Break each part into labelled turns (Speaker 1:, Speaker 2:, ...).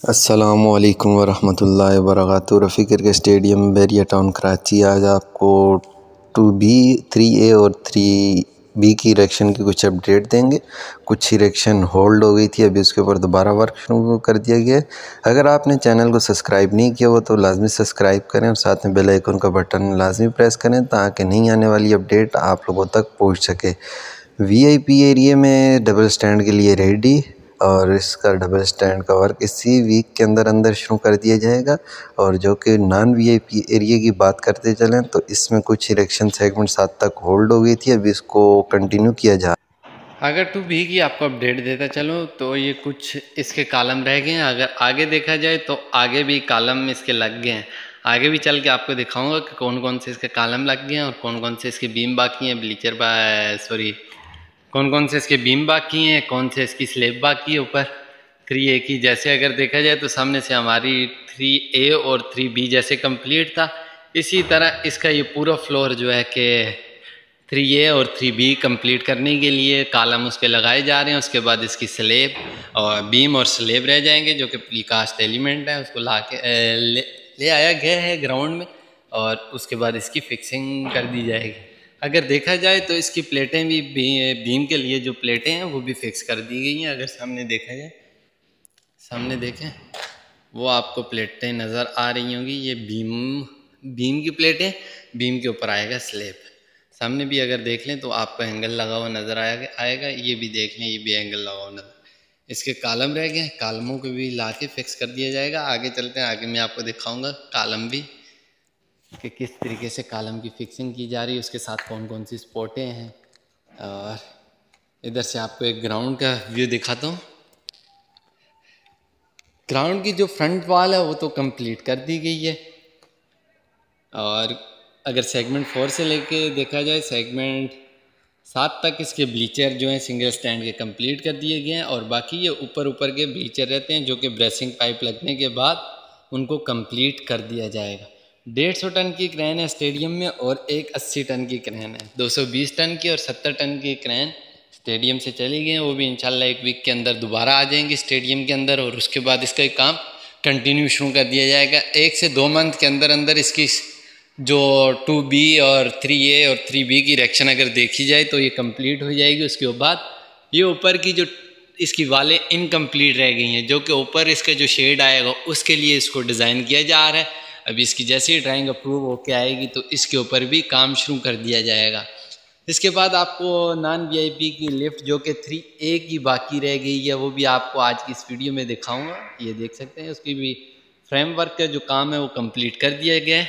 Speaker 1: अस्सलामुअलैकुम वरहमतुल्लाहि वबरकातुहू। Rafi cricket stadium Bairiya town Karachi आज आपको 2B 3A और 3B की इरेक्शन की कुछ अपडेट देंगे। कुछ इरेक्शन होल्ड हो गई थी, अभी उसके ऊपर दोबारा वर्क शुरू कर दिया गया है। अगर आपने चैनल को सब्सक्राइब नहीं किया हो तो लाजमी सब्सक्राइब करें और साथ में बेल आइकन का बटन लाजमी प्रेस करें ताकि नई आने वाली अपडेट आप लोगों तक पहुँच सके। VIP एरिया में डबल स्टैंड के लिए रेडी और इसका डबल स्टैंड का वर्क इसी वीक के अंदर शुरू कर दिया जाएगा। और जो कि नॉन VIP एरिया की बात करते चलें तो इसमें कुछ इरेक्शन सेगमेंट 7 तक होल्ड हो गई थी, अभी इसको कंटिन्यू किया जा।
Speaker 2: अगर 2B की आपको अपडेट देता चलो तो ये कुछ इसके कॉलम रह गए हैं। अगर आगे देखा जाए तो आगे भी कॉलम इसके लग गए हैं। आगे भी चल के आपको दिखाऊंगा कि कौन कौन से इसके कॉलम लग गए हैं और कौन कौन से इसके बीम बाकी हैं, कौन कौन से इसके बीम बाकी हैं, कौन से इसकी स्लेब बाकी है ऊपर 3A की। जैसे अगर देखा जाए तो सामने से हमारी 3A और 3B जैसे कंप्लीट था, इसी तरह इसका ये पूरा फ्लोर जो है कि 3A और 3B कंप्लीट करने के लिए कॉलम उसके लगाए जा रहे हैं। उसके बाद इसकी स्लेब और बीम और स्लेब रह जाएंगे जो कि प्रीकास्ट एलिमेंट है, उसको ला के ले आया गया है ग्राउंड में और उसके बाद इसकी फिक्सिंग कर दी जाएगी। अगर देखा जाए तो इसकी प्लेटें भी बीम के लिए जो प्लेटें हैं वो भी फिक्स कर दी गई हैं। अगर सामने देखा जाए, सामने देखें वो आपको प्लेटें नज़र आ रही होंगी। ये बीम की प्लेटें, बीम के ऊपर आएगा स्लेब। सामने भी अगर देख लें तो आपको एंगल लगा हुआ नज़र आएगा। ये भी देख लें, ये भी एंगल लगा हुआ नज़र। इसके कॉलम रह गए, कॉलमों को भी ला के फिक्स कर दिया जाएगा। आगे चलते हैं, आगे मैं आपको दिखाऊंगा कॉलम भी कि किस तरीके से कॉलम की फिक्सिंग की जा रही है, उसके साथ कौन कौन सी स्पोर्टें हैं। और इधर से आपको एक ग्राउंड का व्यू दिखाता हूँ। ग्राउंड की जो फ्रंट वॉल है वो तो कंप्लीट कर दी गई है। और अगर सेगमेंट 4 से लेके देखा जाए, सेगमेंट 7 तक इसके ब्लीचर जो हैं सिंगल स्टैंड के कंप्लीट कर दिए गए हैं। और बाकी ये ऊपर के ब्लीचर रहते हैं जो कि ब्रेसिंग पाइप लगने के बाद उनको कंप्लीट कर दिया जाएगा। 150 टन की क्रेन है स्टेडियम में और एक 80 टन की क्रेन है। 220 टन की और 70 टन की क्रेन स्टेडियम से चली गई हैं। वो भी इंशाल्लाह एक वीक के अंदर दोबारा आ जाएंगी स्टेडियम के अंदर और उसके बाद इसका काम कंटिन्यू शुरू कर दिया जाएगा। 1 से 2 मंथ के अंदर इसकी जो 2B और 3A और 3B की इरेक्शन अगर देखी जाए तो ये कंप्लीट हो जाएगी। उसके बाद ये ऊपर की जो इसकी वालें इनकम्प्लीट रह गई हैं, जो कि ऊपर इसका जो शेड आएगा उसके लिए इसको डिज़ाइन किया जा रहा है। अभी इसकी जैसे ही ड्राइंग अप्रूव होके आएगी तो इसके ऊपर भी काम शुरू कर दिया जाएगा। इसके बाद आपको नॉन VIP की लिफ्ट जो कि 3A की बाकी रह गई है वो भी आपको आज की इस वीडियो में दिखाऊंगा। ये देख सकते हैं, उसकी भी फ्रेमवर्क का जो काम है वो कंप्लीट कर दिया गया है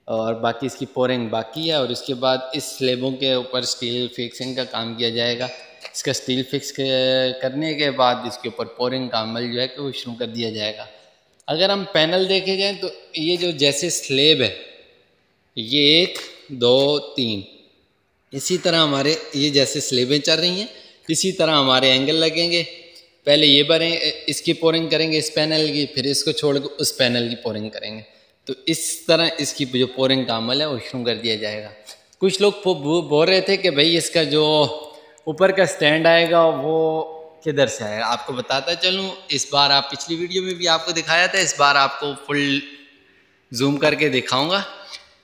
Speaker 2: और बाकी इसकी पोरिंग बाकी है। और इसके बाद इस स्लेबों के ऊपर स्टील फिक्सिंग का काम किया जाएगा। इसका स्टील फिक्स करने के बाद इसके ऊपर पोरिंग का अमल जो है कि वो शुरू कर दिया जाएगा। अगर हम पैनल देखे जाएँ तो ये जो जैसे स्लेब है, ये 1 2 3 इसी तरह हमारे ये जैसे स्लेबें चल रही हैं इसी तरह हमारे एंगल लगेंगे। पहले ये भरें, इसकी पोरिंग करेंगे इस पैनल की, फिर इसको छोड़ के उस पैनल की पोरिंग करेंगे। तो इस तरह इसकी जो पोरिंग का अमल है वो शुरू कर दिया जाएगा। कुछ लोग बोल रहे थे कि भाई इसका जो ऊपर का स्टैंड आएगा वो किधर से आएगा। आपको बताता चलूँ, इस बार आप पिछली वीडियो में भी आपको दिखाया था, इस बार आपको फुल जूम करके दिखाऊंगा।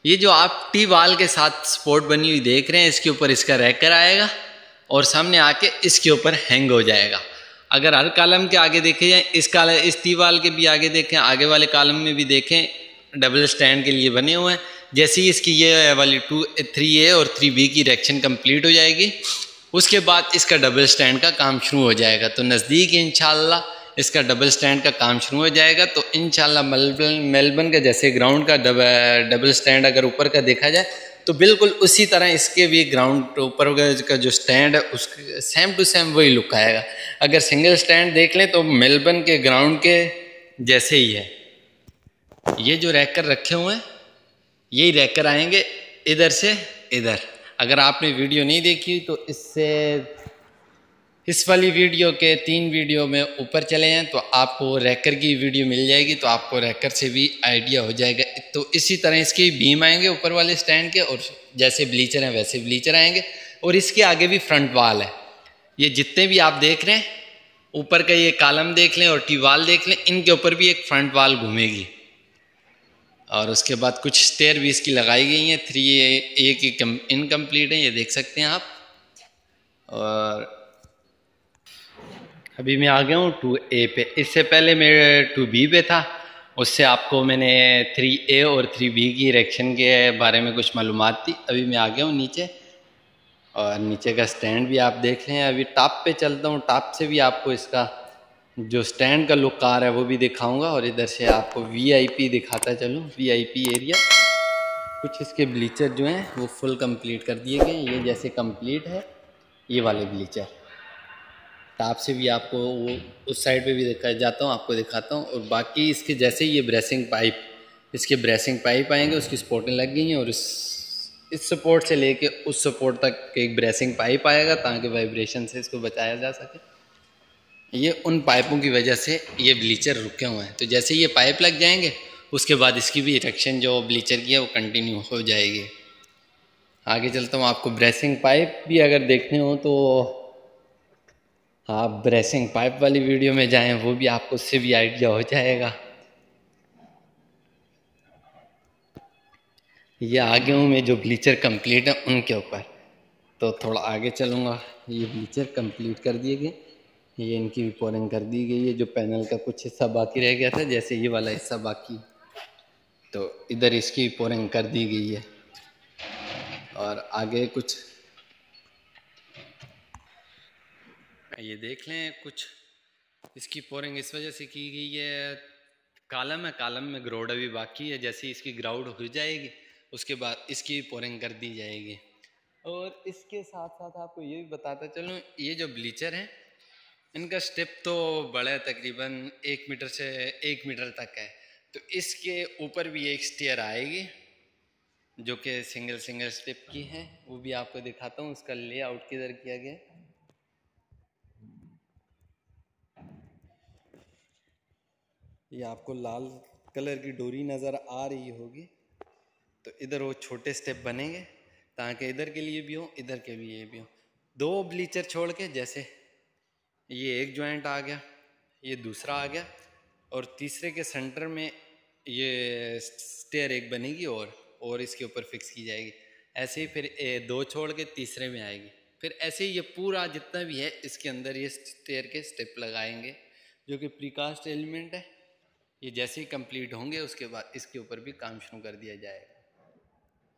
Speaker 2: ये जो आप टी वाल के साथ सपोर्ट बनी हुई देख रहे हैं, इसके ऊपर इसका रैकर आएगा और सामने आके इसके ऊपर हैंग हो जाएगा। अगर हर कॉलम के आगे देखे जाए, इस टी वाल के भी आगे देखें, आगे वाले कॉलम में भी देखें, डबल स्टैंड के लिए बने हुए हैं। जैसे ही इसकी ये वाली 3A और 3B की इरेक्शन कंप्लीट हो जाएगी उसके बाद इसका डबल स्टैंड का काम शुरू हो जाएगा। तो नज़दीक इंशाल्लाह इसका डबल स्टैंड का काम शुरू हो जाएगा। तो इंशाल्लाह मेलबर्न का जैसे ग्राउंड का डबल स्टैंड अगर ऊपर का देखा जाए तो बिल्कुल उसी तरह इसके भी ग्राउंड ऊपर का जो स्टैंड है उसके सेम टू सेम वही लुक आएगा। अगर सिंगल स्टैंड देख लें तो मेलबर्न के ग्राउंड के जैसे ही है। ये जो रैकर रखे हुए हैं यही रैकर आएंगे इधर से इधर। अगर आपने वीडियो नहीं देखी तो इस वाली वीडियो के 3 वीडियो में ऊपर चले जाएं तो आपको रैकर की वीडियो मिल जाएगी, तो आपको रैकर से भी आइडिया हो जाएगा। तो इसी तरह इसके बीम आएंगे ऊपर वाले स्टैंड के और जैसे ब्लीचर हैं वैसे ब्लीचर आएंगे और इसके आगे भी फ्रंट वाल है। ये जितने भी आप देख रहे हैं ऊपर का ये कॉलम देख लें और टी वाल देख लें, इनके ऊपर भी एक फ्रंट वाल घूमेगी। और उसके बाद कुछ स्टेयर भी इसकी लगाई गई हैं, 3A की इनकम्प्लीट है, ये देख सकते हैं आप। और अभी मैं आ गया हूँ 2A पे। इससे पहले मैं 2B पे था, उससे आपको मैंने 3A और 3B की इरेक्शन के बारे में कुछ मालूमात थी। अभी मैं आ गया हूँ नीचे, और नीचे का स्टैंड भी आप देख लें। अभी टॉप पे चलता हूँ, टॉप से भी आपको इसका जो स्टैंड का लुक आ रहा है वो भी दिखाऊंगा, और इधर से आपको VIP दिखाता चलूँ, VIP एरिया। कुछ इसके ब्लीचर जो हैं वो फुल कंप्लीट कर दिए गए हैं, ये जैसे कंप्लीट है ये वाले ब्लीचर। टॉप से भी आपको वो उस साइड पे भी दिखा जाता हूँ, आपको दिखाता हूँ। और बाकी इसके जैसे ये ब्रेसिंग पाइप, इसके ब्रेसिंग पाइप आएंगे, उसकी सपोर्टें लग गई हैं, और इस सपोर्ट से लेके उस सपोर्ट तक एक ब्रेसिंग पाइप आएगा ताकि वाइब्रेशन से इसको बचाया जा सके। ये उन पाइपों की वजह से ये ब्लीचर रुके हुए हैं, तो जैसे ये पाइप लग जाएंगे उसके बाद इसकी भी इरेक्शन जो ब्लीचर की है वो कंटिन्यू हो जाएगी। आगे चलता हूँ, आपको ब्रेसिंग पाइप भी अगर देखने हो तो आप ब्रेसिंग पाइप वाली वीडियो में जाएं, वो भी आपको उससे भी आइडिया हो जाएगा। ये आगे हूँ मैं जो ब्लीचर कंप्लीट है उनके ऊपर, तो थोड़ा आगे चलूँगा। ये ब्लीचर कंप्लीट कर दिए गए, ये इनकी भी पोरिंग कर दी गई है। जो पैनल का कुछ हिस्सा बाकी रह गया था, जैसे ये वाला हिस्सा बाकी, तो इधर इसकी पोरिंग कर दी गई है। और आगे कुछ ये देख लें, कुछ इसकी पोरिंग इस वजह से की गई है, कॉलम है, कॉलम में ग्राउंड अभी बाकी है। जैसे इसकी ग्राउंड हो जाएगी उसके बाद इसकी पोरिंग कर दी जाएगी। और इसके साथ साथ आपको ये भी बताता चलूँ, ये जो ब्लीचर है इनका स्टेप तो बड़ा है, तकरीबन 1 मीटर से 1 मीटर तक है। तो इसके ऊपर भी एक स्टेयर आएगी जो कि सिंगल सिंगल स्टेप की है, वो भी आपको दिखाता हूँ। उसका लेआउट किधर किया गया है, ये आपको लाल कलर की डोरी नज़र आ रही होगी। तो इधर वो छोटे स्टेप बनेंगे ताकि इधर के लिए भी हो, इधर के लिए भी हो। दो ब्लीचर छोड़ के, जैसे ये एक जॉइंट आ गया, ये दूसरा आ गया, और तीसरे के सेंटर में ये स्टेयर एक बनेगी और इसके ऊपर फिक्स की जाएगी। ऐसे ही फिर दो छोड़ के तीसरे में आएगी। फिर ऐसे ही ये पूरा जितना भी है इसके अंदर ये स्टेयर के स्टेप लगाएंगे जो कि प्रीकास्ट एलिमेंट है। ये जैसे ही कंप्लीट होंगे उसके बाद इसके ऊपर भी काम शुरू कर दिया जाएगा।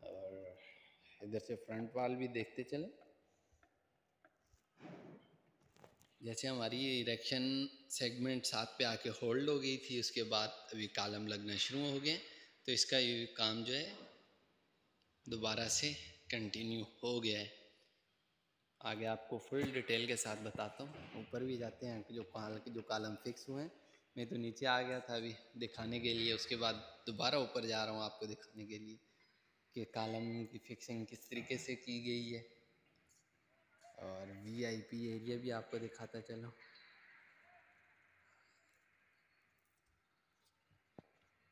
Speaker 2: और इधर से फ्रंट वाल भी देखते चलें। जैसे हमारी ये इरेक्शन सेगमेंट 7 पे आके होल्ड हो गई थी, उसके बाद अभी कॉलम लगना शुरू हो गए, तो इसका ये काम जो है दोबारा से कंटिन्यू हो गया है। आगे आपको फुल डिटेल के साथ बताता हूँ। ऊपर भी जाते हैं, जो कॉलम फिक्स हुए हैं। मैं तो नीचे आ गया था अभी दिखाने के लिए, उसके बाद दोबारा ऊपर जा रहा हूँ आपको दिखाने के लिए कि कॉलम की फिक्सिंग किस तरीके से की गई है। और VIP एरिया भी आपको दिखाता चलो।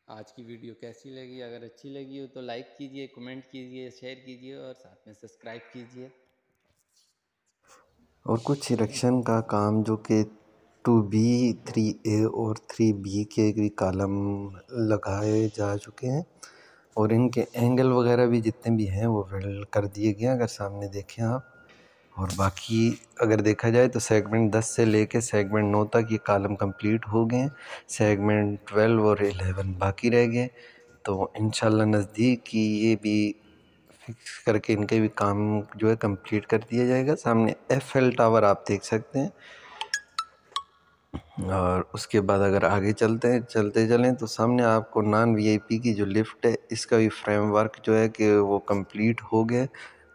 Speaker 2: आज की वीडियो कैसी लगी? अगर अच्छी लगी हो तो लाइक कीजिए, कमेंट कीजिए, शेयर कीजिए और साथ में सब्सक्राइब कीजिए।
Speaker 1: और कुछ इरेक्शन का काम जो कि 2B 3A और 3B के भी कॉलम लगाए जा चुके हैं, और इनके एंगल वगैरह भी जितने भी हैं वो वेल्ड कर दिए गए हैं, अगर सामने देखें आप। और बाकी अगर देखा जाए तो सेगमेंट 10 से लेके सेगमेंट 9 तक ये कॉलम कंप्लीट हो गए हैं। सेगमेंट 12 और 11 बाकी रह गए, तो इंशाल्लाह नज़दीक ही ये भी फिक्स करके इनके भी काम जो है कंप्लीट कर दिया जाएगा। सामने FL टावर आप देख सकते हैं। और उसके बाद अगर आगे चलते चलें तो सामने आपको नॉन VIP की जो लिफ्ट है इसका भी फ्रेमवर्क जो है कि वो कंप्लीट हो गया,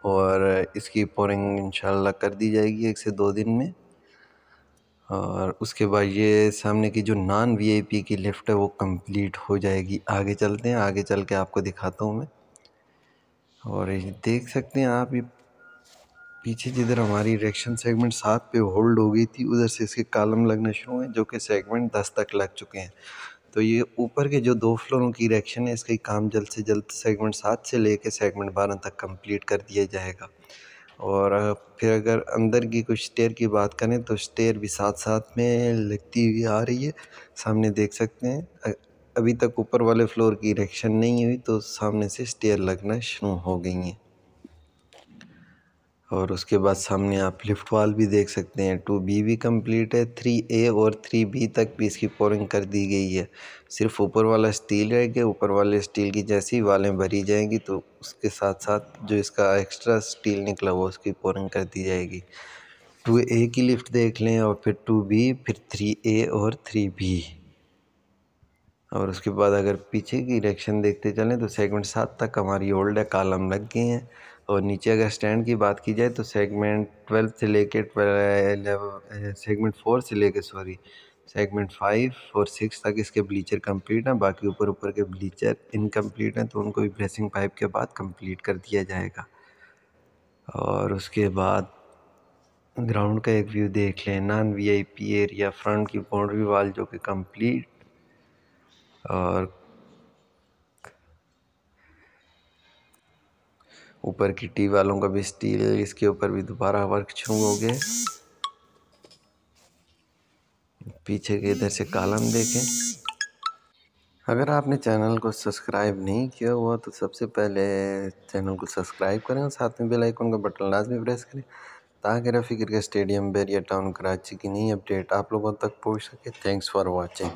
Speaker 1: और इसकी पोरिंग इंशाल्लाह कर दी जाएगी 1 से 2 दिन में। और उसके बाद ये सामने की जो नॉन VIP की लिफ्ट है वो कंप्लीट हो जाएगी। आगे चलते हैं, आगे चल के आपको दिखाता हूँ मैं। और ये देख सकते हैं आप, ये पीछे जिधर हमारी इरेक्शन सेगमेंट 7 पे होल्ड हो गई थी उधर से इसके कॉलम लगना शुरू हैं जो कि सेगमेंट 10 तक लग चुके हैं। तो ये ऊपर के जो 2 फ्लोरों की इरेक्शन है इसका काम जल्द से जल्द सेगमेंट 7 से लेकर सेगमेंट 12 तक कंप्लीट कर दिया जाएगा। और फिर अगर अंदर की कुछ स्टेयर की बात करें तो स्टेयर भी साथ साथ में लगती हुई आ रही है, सामने देख सकते हैं। अभी तक ऊपर वाले फ्लोर की इरेक्शन नहीं हुई तो सामने से स्टेयर लगना शुरू हो गई हैं। और उसके बाद सामने आप लिफ्ट वाल भी देख सकते हैं। 2B भी कंप्लीट है, 3A और 3B तक भी इसकी पोरिंग कर दी गई है। सिर्फ ऊपर वाला स्टील रह गया। ऊपर वाले स्टील की जैसी वालें भरी जाएंगी तो उसके साथ साथ जो इसका एक्स्ट्रा स्टील निकला हुआ उसकी पोरिंग कर दी जाएगी। 2A की लिफ्ट देख लें और फिर 2B, फिर 3A और 3B। और उसके बाद अगर पीछे की डायरेक्शन देखते चलें तो सेगमेंट 7 तक हमारी ओल्ड कॉलम लग गए हैं। और नीचे अगर स्टैंड की बात की जाए तो सेगमेंट 12 से लेके सेगमेंट 4 से लेके सेगमेंट 5 और 6 तक इसके ब्लीचर कंप्लीट हैं। बाकी ऊपर के ब्लीचर इनकम्प्लीट हैं तो उनको भी ब्रेसिंग पाइप के बाद कंप्लीट कर दिया जाएगा। और उसके बाद ग्राउंड का एक व्यू देख लें। नॉन VIP एरिया, फ्रंट की बाउंड्री वाल जो कि कंप्लीट, और ऊपर की टी वालों का भी स्टील, इसके ऊपर भी दोबारा वर्क शुरू हो गए। पीछे के इधर से कॉलम देखें। अगर आपने चैनल को सब्सक्राइब नहीं किया हुआ तो सबसे पहले चैनल को सब्सक्राइब करें और साथ में बेल आइकन का बटन लाजमी प्रेस करें ताकि Rafi cricket stadium Bairiya town Karachi की नई अपडेट आप लोगों तक पहुंच सके। Thanks for watching.